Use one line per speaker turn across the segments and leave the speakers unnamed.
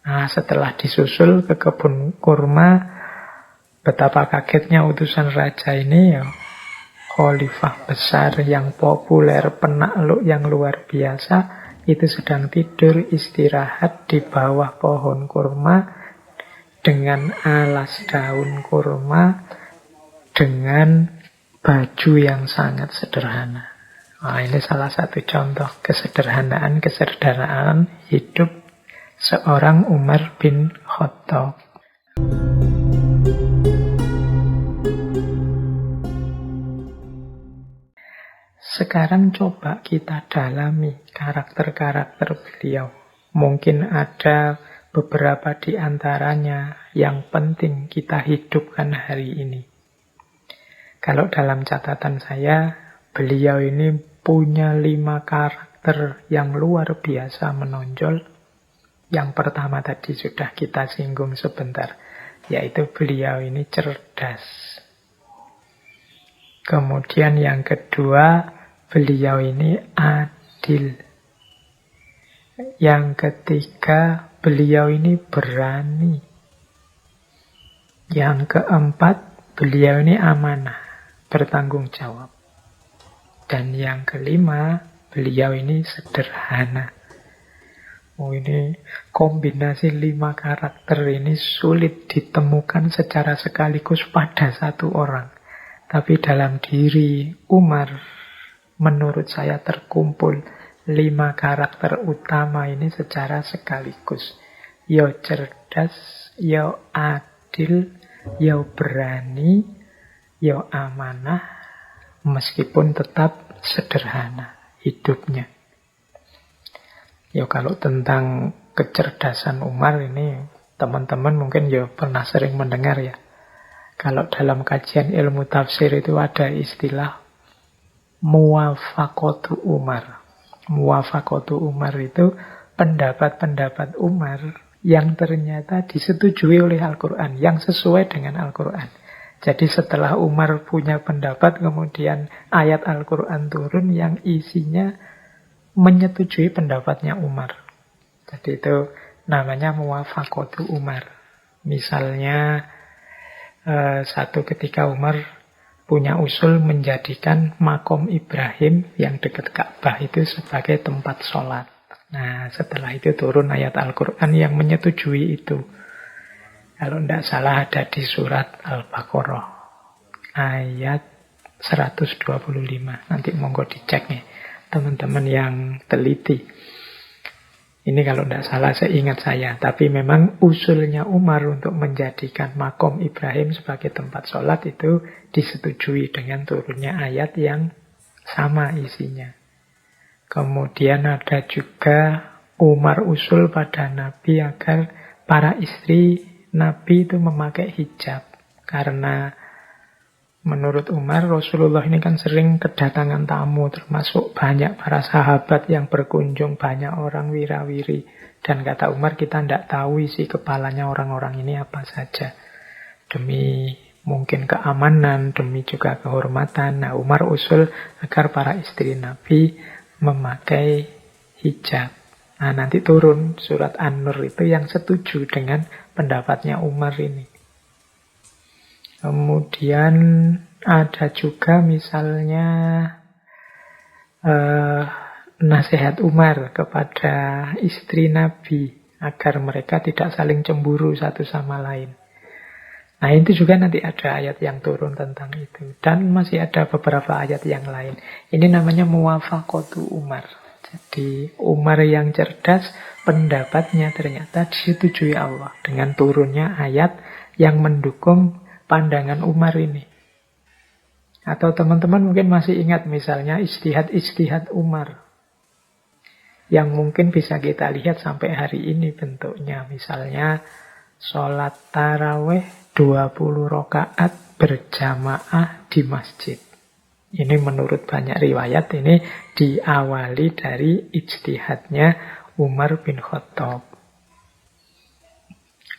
Nah, setelah disusul ke kebun kurma, betapa kagetnya utusan raja ini ya. Khalifah besar yang populer, penakluk yang luar biasa, itu sedang tidur istirahat di bawah pohon kurma dengan alas daun kurma, dengan baju yang sangat sederhana. Nah, ini salah satu contoh kesederhanaan hidup seorang Umar bin Khattab. Sekarang coba kita dalami karakter-karakter beliau. Mungkin ada beberapa di antaranya yang penting kita hidupkan hari ini. Kalau dalam catatan saya, beliau ini punya 5 karakter yang luar biasa menonjol. Yang pertama tadi sudah kita singgung sebentar, yaitu beliau ini cerdas. Kemudian yang kedua, beliau ini adil. Yang ketiga, beliau ini berani. Yang keempat, beliau ini amanah, bertanggung jawab. Dan yang kelima, beliau ini sederhana. Oh, ini kombinasi 5 karakter ini sulit ditemukan secara sekaligus pada satu orang. Tapi dalam diri Umar, menurut saya terkumpul 5 karakter utama ini secara sekaligus. Yo cerdas, yo adil, yo berani, yo amanah, meskipun tetap sederhana hidupnya. Yo kalau tentang kecerdasan Umar ini, teman-teman mungkin yo pernah sering mendengar ya. Kalau dalam kajian ilmu tafsir itu ada istilah muwafaqatu Umar. Muwafaqatu Umar itu pendapat-pendapat Umar yang ternyata disetujui oleh Al-Quran, yang sesuai dengan Al-Quran. Jadi setelah Umar punya pendapat, kemudian ayat Al-Quran turun yang isinya menyetujui pendapatnya Umar. Jadi itu namanya muwafaqatu Umar. Misalnya satu ketika Umar punya usul menjadikan makom Ibrahim yang dekat Ka'bah itu sebagai tempat sholat. Nah, setelah itu turun ayat Al-Quran yang menyetujui itu. Kalau tidak salah ada di surat Al-Baqarah ayat 125. Nanti monggo dicek nih teman-teman yang teliti. Ini kalau tidak salah seingat saya. Tapi memang usulnya Umar untuk menjadikan makom Ibrahim sebagai tempat sholat itu disetujui dengan turunnya ayat yang sama isinya. Kemudian ada juga Umar usul pada Nabi agar para istri Nabi itu memakai hijab. Karena menurut Umar, Rasulullah ini kan sering kedatangan tamu, termasuk banyak para sahabat yang berkunjung, banyak orang wirawiri. Dan kata Umar, kita tidak tahu isi kepalanya orang-orang ini apa saja. Demi mungkin keamanan, demi juga kehormatan. Nah, Umar usul agar para istri Nabi memakai hijab. Nah, nanti turun surat An-Nur itu yang setuju dengan pendapatnya Umar ini. Kemudian ada juga misalnya nasihat Umar kepada istri Nabi agar mereka tidak saling cemburu satu sama lain. Nah, itu juga nanti ada ayat yang turun tentang itu. Dan masih ada beberapa ayat yang lain. Ini namanya muwafaqatu Umar. Jadi Umar yang cerdas, pendapatnya ternyata disetujui Allah dengan turunnya ayat yang mendukung pandangan Umar ini. Atau teman-teman mungkin masih ingat misalnya ijtihad Umar. Yang mungkin bisa kita lihat sampai hari ini bentuknya. Misalnya sholat tarawih 20 rakaat berjamaah di masjid. Ini menurut banyak riwayat ini diawali dari ijtihadnya Umar bin Khattab.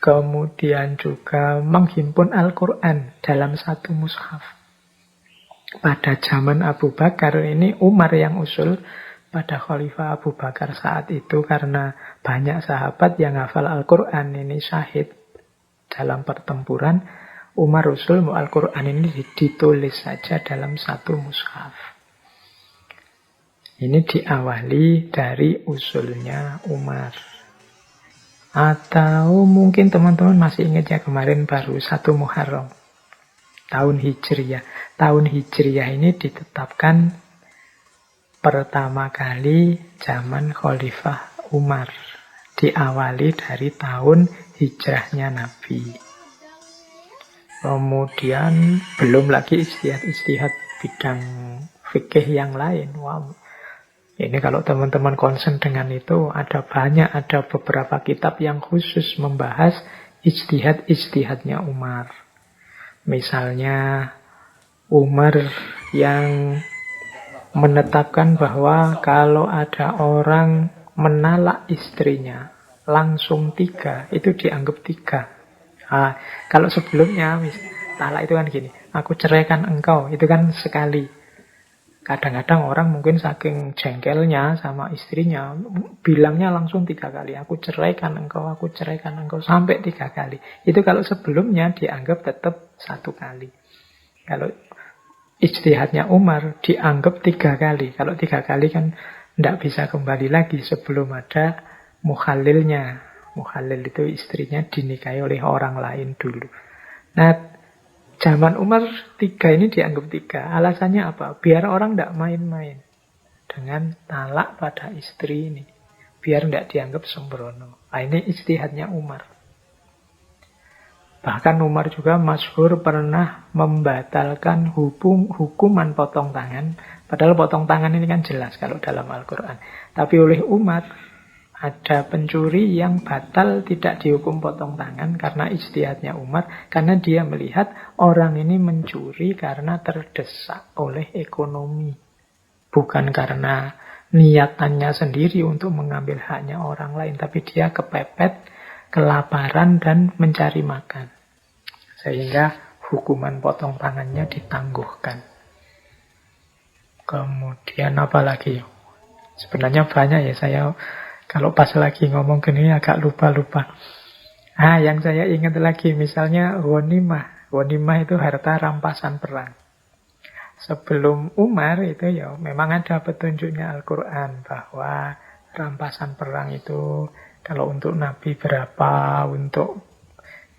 Kemudian juga menghimpun Al-Quran dalam satu mushaf. Pada zaman Abu Bakar ini Umar yang usul pada Khalifah Abu Bakar saat itu karena banyak sahabat yang hafal Al-Quran. Ini syahid dalam pertempuran. Umar usul Al-Quran ini ditulis saja dalam satu mushaf. Ini diawali dari usulnya Umar. Atau mungkin teman-teman masih ingat ya, kemarin baru 1 Muharram. Tahun Hijriyah. Tahun Hijriyah ini ditetapkan pertama kali zaman Khalifah Umar. Diawali dari tahun hijrahnya Nabi. Kemudian belum lagi ijtihad-ijtihad bidang fikih yang lain. Wow. Ini kalau teman-teman concern dengan itu, ada banyak, ada beberapa kitab yang khusus membahas ijtihad-ijtihadnya Umar. Misalnya Umar yang menetapkan bahwa kalau ada orang menalak istrinya langsung 3, itu dianggap 3. Kalau sebelumnya, talak itu kan gini, aku ceraikan engkau, itu kan sekali. Kadang-kadang orang mungkin saking jengkelnya sama istrinya, bilangnya langsung 3 kali. Aku ceraikan engkau, sampai 3 kali. Itu kalau sebelumnya dianggap tetap 1 kali. Kalau ijtihadnya Umar dianggap 3 kali. Kalau 3 kali kan tidak bisa kembali lagi sebelum ada mukhalilnya. Mukhalil itu istrinya dinikahi oleh orang lain dulu. Nah, zaman Umar 3 ini dianggap 3. Alasannya apa? Biar orang tidak main-main dengan talak pada istri ini. Biar tidak dianggap sembrono. Nah, ini ijtihadnya Umar. Bahkan Umar juga masyhur pernah membatalkan hukuman potong tangan. Padahal potong tangan ini kan jelas kalau dalam Al-Quran. Tapi oleh Umar, ada pencuri yang batal tidak dihukum potong tangan karena ijtihadnya Umar. Karena dia melihat orang ini mencuri karena terdesak oleh ekonomi. Bukan karena niatannya sendiri untuk mengambil haknya orang lain. Tapi dia kepepet, kelaparan, dan mencari makan. Sehingga hukuman potong tangannya ditangguhkan. Kemudian apa lagi? Sebenarnya banyak ya, saya kalau pas lagi ngomong gini agak lupa-lupa. Yang saya ingat lagi misalnya ghanimah. Ghanimah itu harta rampasan perang. Sebelum Umar itu ya memang ada petunjuknya Al-Quran bahwa rampasan perang itu kalau untuk Nabi berapa, untuk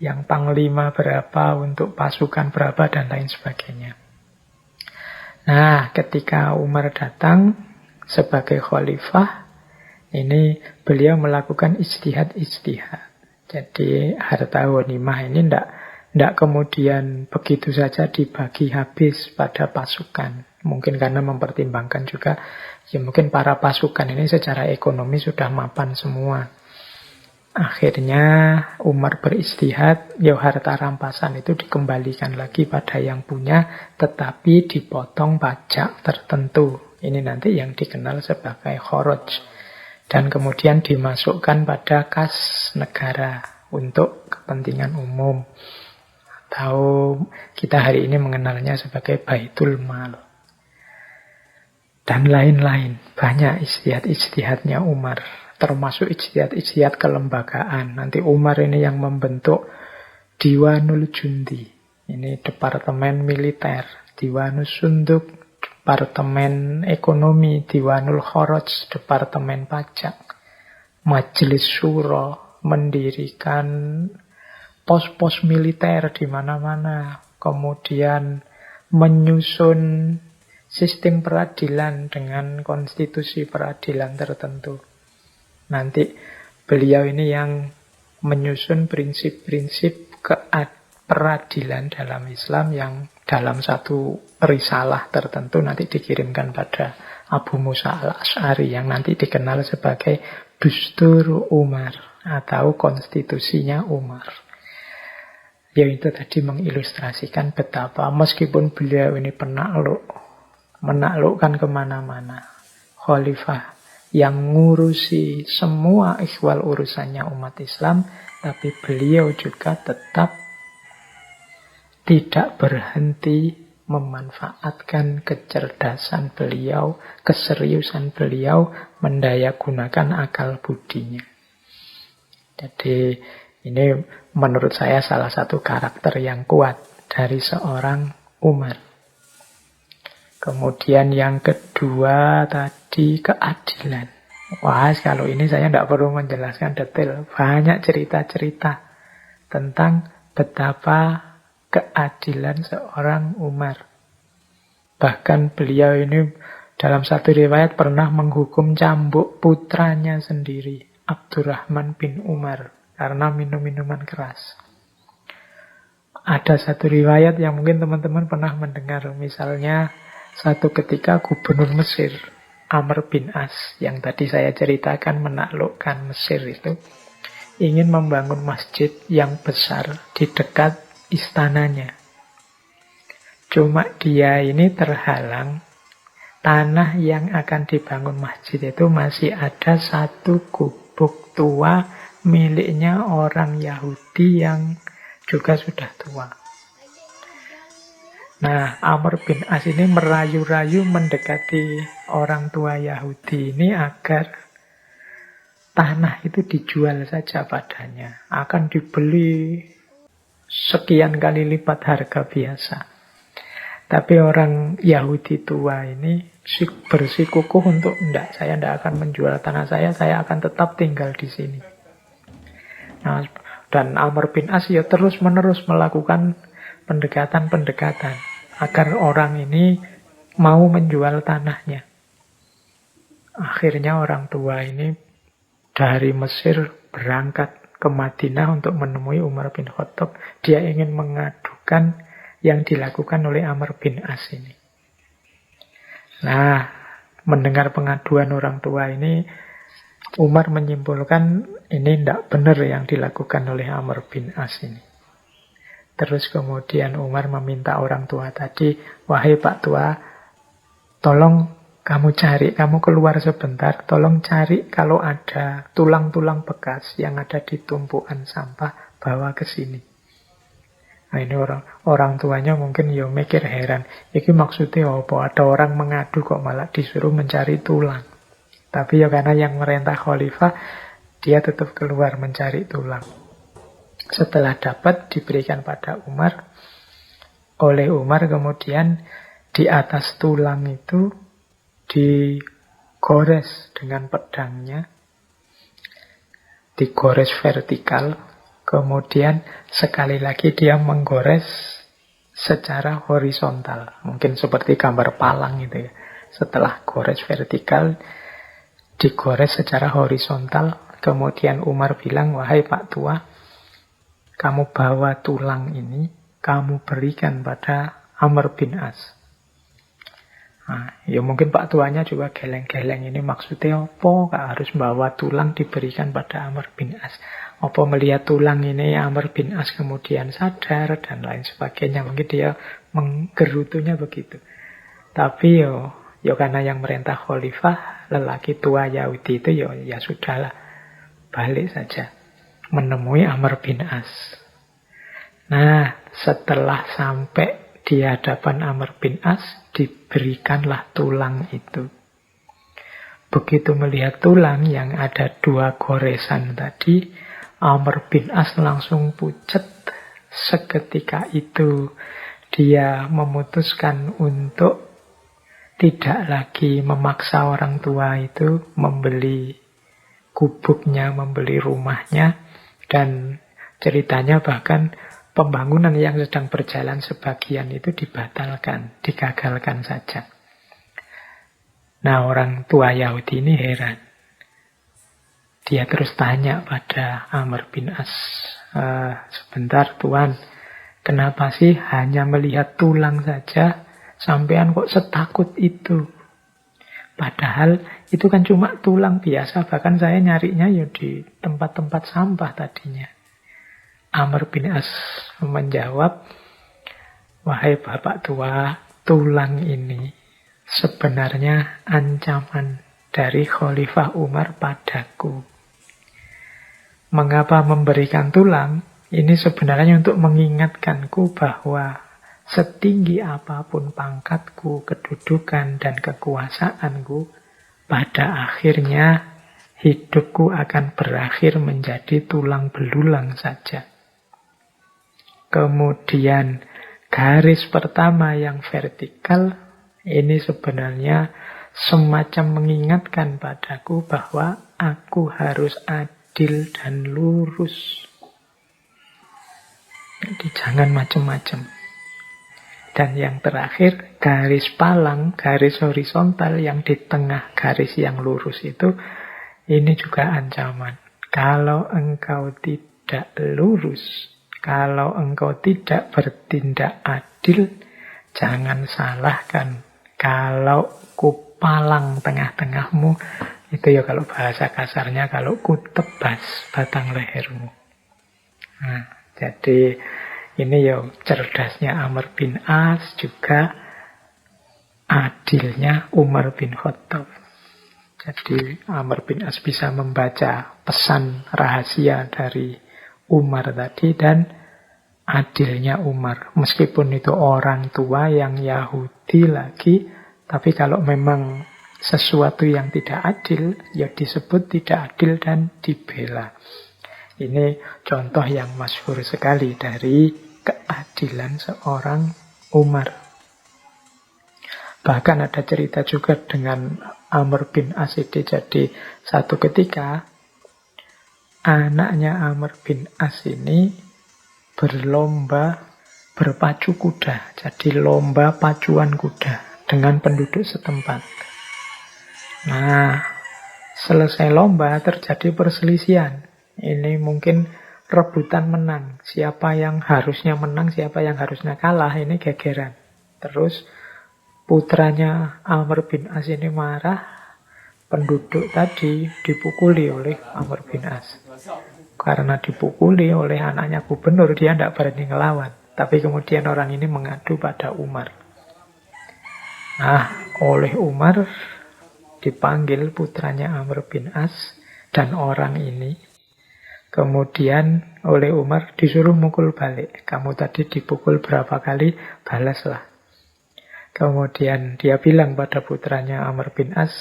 yang panglima berapa, untuk pasukan berapa, dan lain sebagainya. Nah, ketika Umar datang sebagai khalifah, ini beliau melakukan ijtihad-ijtihad. Jadi harta ghanimah ini tidak kemudian begitu saja dibagi habis pada pasukan. Mungkin karena mempertimbangkan juga, ya mungkin para pasukan ini secara ekonomi sudah mapan semua. Akhirnya Umar berijtihad, ya harta rampasan itu dikembalikan lagi pada yang punya, tetapi dipotong pajak tertentu. Ini nanti yang dikenal sebagai kharaj. Dan kemudian dimasukkan pada kas negara untuk kepentingan umum. Atau kita hari ini mengenalnya sebagai Baitul Mal. Dan lain-lain. Banyak ijtihad-ijtihadnya Umar. Termasuk ijtihad-ijtihad kelembagaan. Nanti Umar ini yang membentuk Diwanul Jundi. Ini departemen militer. Diwanus Sunduk, Departemen Ekonomi, Diwanul Kharaj, Departemen Pajak, Majelis Syuro, mendirikan pos-pos militer di mana-mana, kemudian menyusun sistem peradilan dengan konstitusi peradilan tertentu. Nanti beliau ini yang menyusun prinsip-prinsip peradilan dalam Islam yang dalam satu risalah tertentu nanti dikirimkan pada Abu Musa al-Asy'ari yang nanti dikenal sebagai Dustur Umar atau konstitusinya Umar. Yaitu tadi mengilustrasikan betapa meskipun beliau ini penakluk, menaklukkan kemana-mana, khalifah yang ngurusi semua ikhwal urusannya umat Islam, tapi beliau juga tetap tidak berhenti memanfaatkan kecerdasan beliau, keseriusan beliau, mendayagunakan akal budinya. Jadi ini menurut saya salah satu karakter yang kuat dari seorang Umar. Kemudian yang kedua tadi keadilan. Wah, kalau ini saya tidak perlu menjelaskan detail. Banyak cerita-cerita tentang betapa keadilan seorang Umar. Bahkan beliau ini dalam satu riwayat pernah menghukum cambuk putranya sendiri, Abdurrahman bin Umar, karena minum minuman keras. Ada satu riwayat yang mungkin teman-teman pernah mendengar. Misalnya satu ketika gubernur Mesir, Amr bin As, yang tadi saya ceritakan menaklukkan Mesir itu, ingin membangun masjid yang besar di dekat istananya. Cuma dia ini terhalang. Tanah yang akan dibangun masjid itu masih ada satu gubuk tua miliknya orang Yahudi yang juga sudah tua. Nah, Amr bin As ini merayu-rayu mendekati orang tua Yahudi ini agar tanah itu dijual saja padanya. Akan dibeli sekian kali lipat harga biasa. Tapi orang Yahudi tua ini bersikukuh untuk saya tidak akan menjual tanah saya akan tetap tinggal di sini. Nah, dan Amr bin As ya terus-menerus melakukan pendekatan-pendekatan agar orang ini mau menjual tanahnya. Akhirnya orang tua ini dari Mesir berangkat ke Madinah untuk menemui Umar bin Khattab. Dia ingin mengadukan yang dilakukan oleh Amr bin As ini. Nah, mendengar pengaduan orang tua ini, Umar menyimpulkan ini tidak benar yang dilakukan oleh Amr bin As ini. Terus kemudian Umar meminta orang tua tadi, wahai Pak Tua, tolong kamu keluar sebentar, tolong cari kalau ada tulang-tulang bekas yang ada di tumpukan sampah, bawa ke sini. Nah, ini orang tuanya mungkin ya mikir heran, ini maksudnya apa? Ada orang mengadu kok malah disuruh mencari tulang. Tapi ya karena yang merintah khalifah, dia tetap keluar mencari tulang. Setelah dapat, diberikan pada Umar. Oleh Umar kemudian di atas tulang itu digores dengan pedangnya, digores vertikal, kemudian sekali lagi dia menggores secara horizontal, mungkin seperti gambar palang gitu ya. Setelah gores vertikal, digores secara horizontal, kemudian Umar bilang, wahai Pak Tua, kamu bawa tulang ini, kamu berikan pada Amr bin As. Nah, ya mungkin Pak Tuanya juga geleng-geleng, ini maksudnya apa? Gak harus bawa tulang diberikan pada Amr bin As. Apa melihat tulang ini Amr bin As kemudian sadar dan lain sebagainya. Mungkin dia menggerutunya begitu. Tapi ya karena yang merintah khalifah, lelaki tua Yahudi itu ya sudahlah, balik saja menemui Amr bin As. Nah, setelah sampai di hadapan Amr bin As, diberikanlah tulang itu. Begitu melihat tulang yang ada 2 goresan tadi, Amr bin As langsung pucat. Seketika itu dia memutuskan untuk tidak lagi memaksa orang tua itu membeli gubuknya, membeli rumahnya, dan ceritanya bahkan pembangunan yang sedang berjalan sebagian itu dibatalkan, digagalkan saja. Nah, orang tua Yahudi ini heran. Dia terus tanya pada Amr bin As, sebentar Tuan, kenapa sih hanya melihat tulang saja, sampean kok setakut itu? Padahal itu kan cuma tulang biasa, bahkan saya nyarinya ya di tempat-tempat sampah tadinya. Amr bin As menjawab, wahai Bapak Tua, tulang ini sebenarnya ancaman dari Khalifah Umar padaku. Mengapa memberikan tulang? Ini sebenarnya untuk mengingatkanku bahwa setinggi apapun pangkatku, kedudukan, dan kekuasaanku, pada akhirnya hidupku akan berakhir menjadi tulang belulang saja. Kemudian garis pertama yang vertikal, ini sebenarnya semacam mengingatkan padaku bahwa aku harus adil dan lurus. Jadi jangan macam-macam. Dan yang terakhir, garis palang, garis horizontal yang di tengah garis yang lurus itu, ini juga ancaman. Kalau engkau tidak lurus, kalau engkau tidak bertindak adil, jangan salahkan. Kalau kupalang tengah-tengahmu, itu ya kalau bahasa kasarnya, kalau kutebas batang lehermu. Nah, jadi ini ya cerdasnya Amr bin As, juga adilnya Umar bin Khattab. Jadi Amr bin As bisa membaca pesan rahasia dari Umar tadi, dan adilnya Umar. Meskipun itu orang tua yang Yahudi lagi, tapi kalau memang sesuatu yang tidak adil, ya disebut tidak adil dan dibela. Ini contoh yang masyhur sekali dari keadilan seorang Umar. Bahkan ada cerita juga dengan Amr bin As ini. Jadi satu ketika anaknya Amr bin As ini berlomba berpacu kuda. Jadi lomba pacuan kuda dengan penduduk setempat. Nah, selesai lomba terjadi perselisihan. Ini mungkin rebutan menang. Siapa yang harusnya menang, siapa yang harusnya kalah, ini gegeran. Terus putranya Amr bin As ini marah. Penduduk tadi dipukuli oleh Amr bin As. Karena dipukuli oleh anaknya gubernur, dia tidak berani ngelawan. Tapi kemudian orang ini mengadu pada Umar. Nah, oleh Umar dipanggil putranya Amr bin As dan orang ini. Kemudian oleh Umar disuruh mukul balik. Kamu tadi dipukul berapa kali, balaslah. Kemudian dia bilang pada putranya Amr bin As,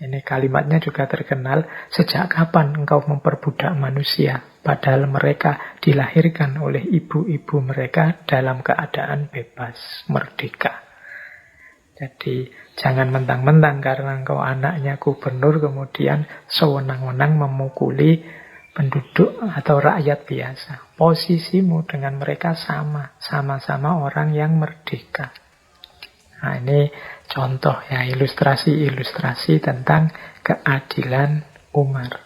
ini kalimatnya juga terkenal, sejak kapan engkau memperbudak manusia? Padahal mereka dilahirkan oleh ibu-ibu mereka dalam keadaan bebas, merdeka. Jadi jangan mentang-mentang karena engkau anaknya gubernur kemudian sewenang-wenang memukuli penduduk atau rakyat biasa. Posisimu dengan mereka sama. Sama-sama orang yang merdeka. Nah, ini contoh ya, ilustrasi-ilustrasi tentang keadilan Umar.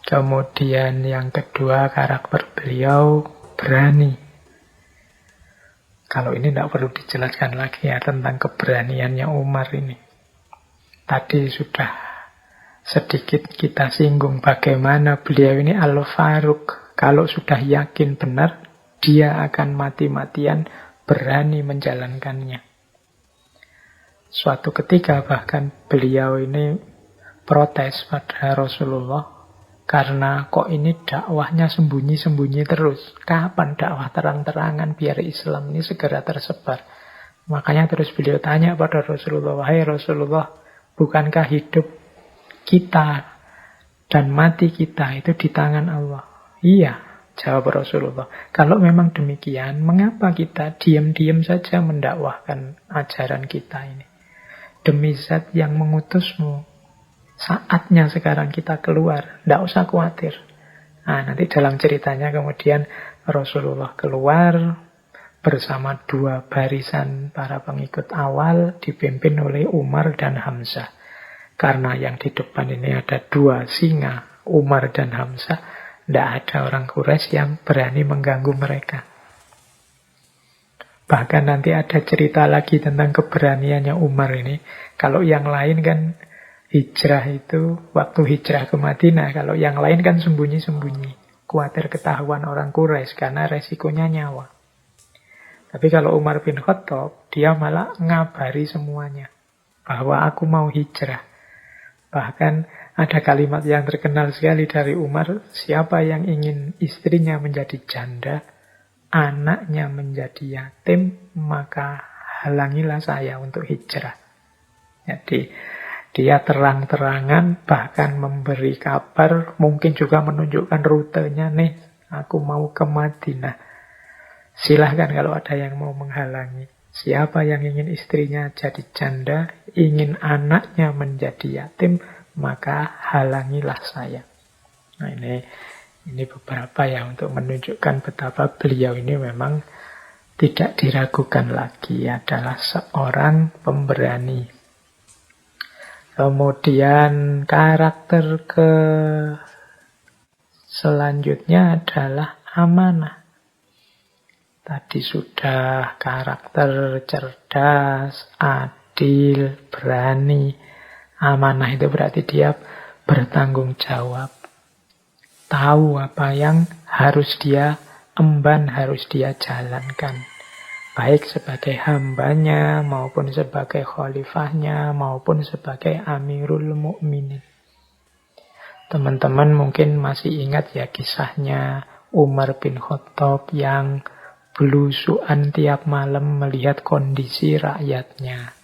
Kemudian yang kedua, karakter beliau berani. Kalau ini tidak perlu dijelaskan lagi ya tentang keberaniannya Umar ini. Tadi sudah sedikit kita singgung bagaimana beliau ini Al-Faruq. Kalau sudah yakin benar, dia akan mati-matian berani menjalankannya. Suatu ketika bahkan beliau ini protes pada Rasulullah, karena kok ini dakwahnya sembunyi-sembunyi terus. Kapan dakwah terang-terangan biar Islam ini segera tersebar? Makanya terus beliau tanya pada Rasulullah, wahai Rasulullah, bukankah hidup kita dan mati kita itu di tangan Allah? Iya, jawab Rasulullah. Kalau memang demikian, mengapa kita diam-diam saja mendakwahkan ajaran kita ini? Demi zat yang mengutusmu, saatnya sekarang kita keluar. Tidak usah khawatir. Nah, nanti dalam ceritanya kemudian Rasulullah keluar bersama dua barisan para pengikut awal dipimpin oleh Umar dan Hamzah. Karena yang di depan ini ada dua singa, Umar dan Hamzah, tidak ada orang Quraisy yang berani mengganggu mereka. Bahkan nanti ada cerita lagi tentang keberaniannya Umar ini. Kalau yang lain kan hijrah itu, waktu hijrah ke Madinah, kalau yang lain kan sembunyi-sembunyi. Khawatir ketahuan orang Quraisy karena resikonya nyawa. Tapi kalau Umar bin Khattab, dia malah ngabari semuanya. Bahwa aku mau hijrah. Bahkan ada kalimat yang terkenal sekali dari Umar, siapa yang ingin istrinya menjadi janda, anaknya menjadi yatim, maka halangilah saya untuk hijrah. Jadi dia terang-terangan bahkan memberi kabar, mungkin juga menunjukkan rutenya, nih aku mau ke Madinah. Silahkan kalau ada yang mau menghalangi. Siapa yang ingin istrinya jadi janda, ingin anaknya menjadi yatim, maka halangilah saya. Nah ini beberapa ya untuk menunjukkan betapa beliau ini memang tidak diragukan lagi, adalah seorang pemberani. Kemudian karakter selanjutnya adalah amanah. Tadi sudah karakter cerdas, adil, berani. Amanah itu berarti dia bertanggung jawab. Tahu apa yang harus dia emban, harus dia jalankan. Baik sebagai hambanya, maupun sebagai khalifahnya, maupun sebagai Amirul Mukminin. Teman-teman mungkin masih ingat ya kisahnya Umar bin Khattab yang belusuan tiap malam melihat kondisi rakyatnya.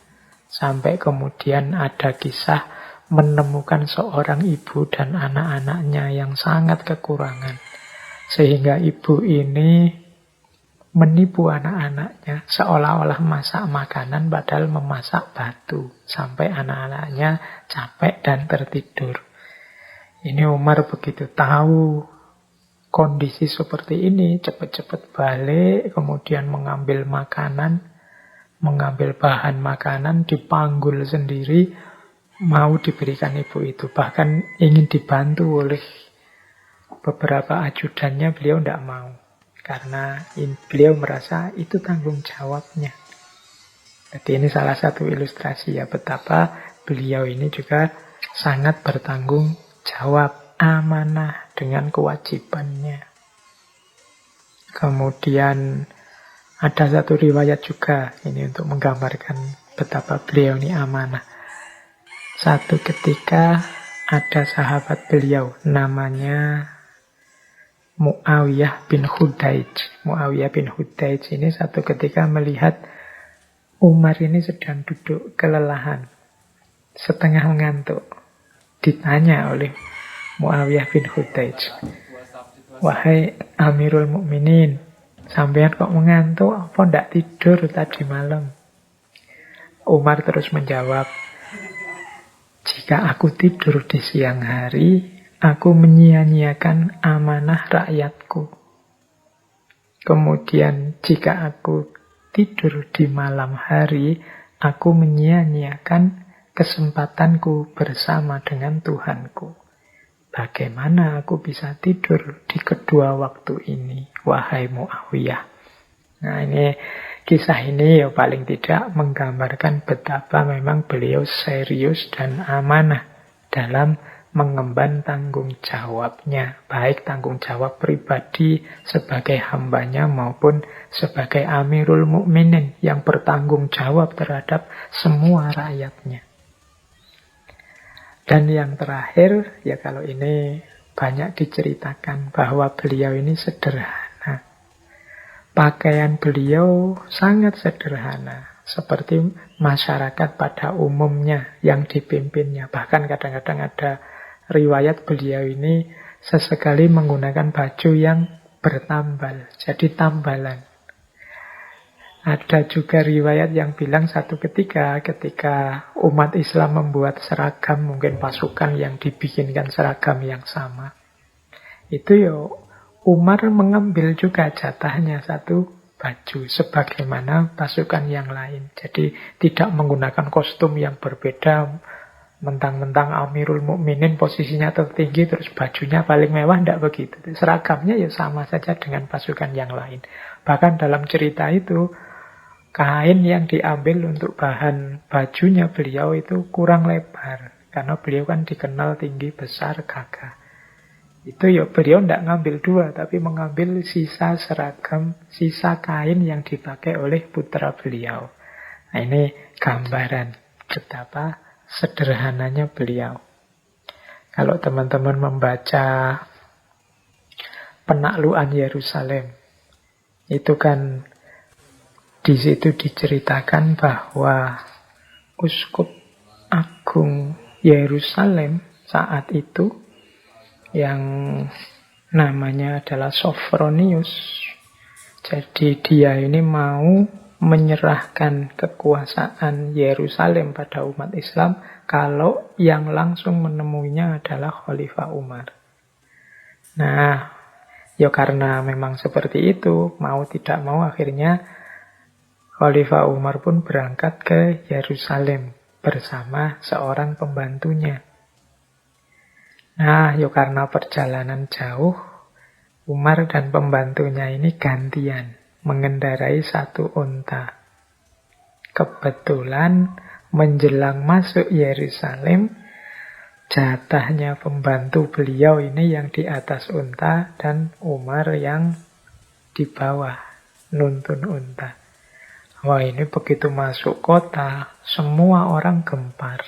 Sampai kemudian ada kisah menemukan seorang ibu dan anak-anaknya yang sangat kekurangan. Sehingga ibu ini menipu anak-anaknya seolah-olah masak makanan padahal memasak batu. Sampai anak-anaknya capek dan tertidur. Ini Umar begitu tahu kondisi seperti ini, cepat-cepat balik, kemudian mengambil makanan, mengambil bahan makanan, dipanggul sendiri, mau diberikan ibu itu. Bahkan ingin dibantu oleh beberapa ajudannya, beliau tidak mau. Karena beliau merasa itu tanggung jawabnya. Jadi ini salah satu ilustrasi ya betapa beliau ini juga sangat bertanggung jawab, amanah dengan kewajibannya. Kemudian ada satu riwayat juga ini untuk menggambarkan betapa beliau ini amanah. Satu ketika ada sahabat beliau namanya Muawiyah bin Hudaij. Muawiyah bin Hudaij ini satu ketika melihat Umar ini sedang duduk kelelahan, setengah mengantuk. Ditanya oleh Muawiyah bin Hudaij, "Wahai Amirul Mukminin, sampean kok mengantuk? Apa ndak tidur tadi malam?" Umar terus menjawab, "Jika aku tidur di siang hari, aku menyia-nyiakan amanah rakyatku. Kemudian jika aku tidur di malam hari, aku menyia-nyiakan kesempatanku bersama dengan Tuhanku. Bagaimana aku bisa tidur di kedua waktu ini, wahai Muawiyah?" Nah ini kisah ini ya paling tidak menggambarkan betapa memang beliau serius dan amanah dalam mengemban tanggung jawabnya. Baik tanggung jawab pribadi sebagai hambanya maupun sebagai Amirul Mukminin yang bertanggung jawab terhadap semua rakyatnya. Dan yang terakhir, ya kalau ini banyak diceritakan bahwa beliau ini sederhana. Pakaian beliau sangat sederhana, seperti masyarakat pada umumnya yang dipimpinnya. Bahkan kadang-kadang ada riwayat beliau ini sesekali menggunakan baju yang bertambal, jadi tambalan. Ada juga riwayat yang bilang satu ketika umat Islam membuat seragam, mungkin pasukan yang dibikinkan seragam yang sama. Itu ya Umar mengambil juga jatahnya satu baju sebagaimana pasukan yang lain. Jadi tidak menggunakan kostum yang berbeda, mentang-mentang Amirul Mukminin posisinya tertinggi terus bajunya paling mewah, tidak begitu. Seragamnya ya sama saja dengan pasukan yang lain. Bahkan dalam cerita itu kain yang diambil untuk bahan bajunya beliau itu kurang lebar. Karena beliau kan dikenal tinggi, besar, gagah. Itu ya beliau tidak ngambil dua, tapi mengambil sisa seragam, sisa kain yang dipakai oleh putra beliau. Nah ini gambaran betapa sederhananya beliau. Kalau teman-teman membaca Penaklukan Yerusalem, Itu kan di situ diceritakan bahwa Uskup Agung Yerusalem saat itu yang namanya adalah Sophronius. Jadi dia ini mau menyerahkan kekuasaan Yerusalem pada umat Islam kalau yang langsung menemuinya adalah Khalifah Umar. Nah, ya karena memang seperti itu, mau tidak mau akhirnya Khalifah Umar pun berangkat ke Yerusalem bersama seorang pembantunya. Nah, ya karena perjalanan jauh, Umar dan pembantunya ini gantian mengendarai satu unta. Kebetulan menjelang masuk Yerusalem, jatahnya pembantu beliau ini yang di atas unta dan Umar yang di bawah nuntun unta. Wah, ini begitu masuk kota, semua orang gempar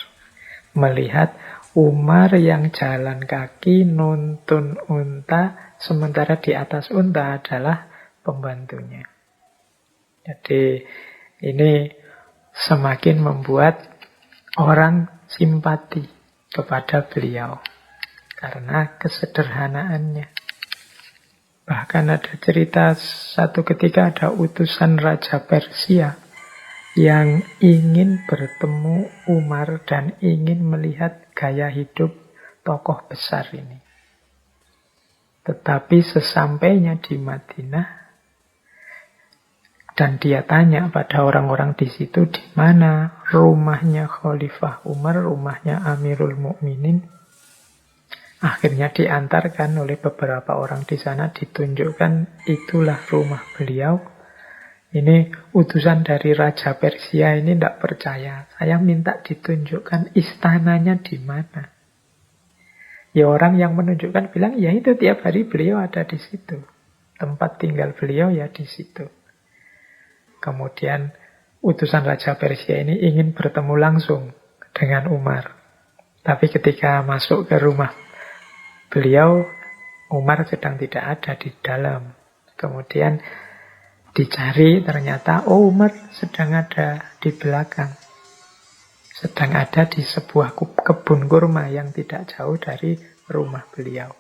melihat Umar yang jalan kaki nuntun unta, sementara di atas unta adalah pembantunya. Jadi ini semakin membuat orang simpati kepada beliau karena kesederhanaannya. Bahkan ada cerita satu ketika ada utusan Raja Persia yang ingin bertemu Umar dan ingin melihat gaya hidup tokoh besar ini. Tetapi sesampainya di Madinah, dan dia tanya pada orang-orang di situ di mana rumahnya Khalifah Umar, rumahnya Amirul Mukminin. Akhirnya diantarkan oleh beberapa orang di sana, ditunjukkan itulah rumah beliau. Ini utusan dari Raja Persia ini tidak percaya. Saya minta ditunjukkan istananya di mana. Ya orang yang menunjukkan bilang, ya itu tiap hari beliau ada di situ. Tempat tinggal beliau ya di situ. Kemudian utusan Raja Persia ini ingin bertemu langsung dengan Umar. Tapi ketika masuk ke rumah beliau, Umar sedang tidak ada di dalam. Kemudian dicari, ternyata Umar sedang ada di belakang. Sedang ada di sebuah kebun kurma yang tidak jauh dari rumah beliau.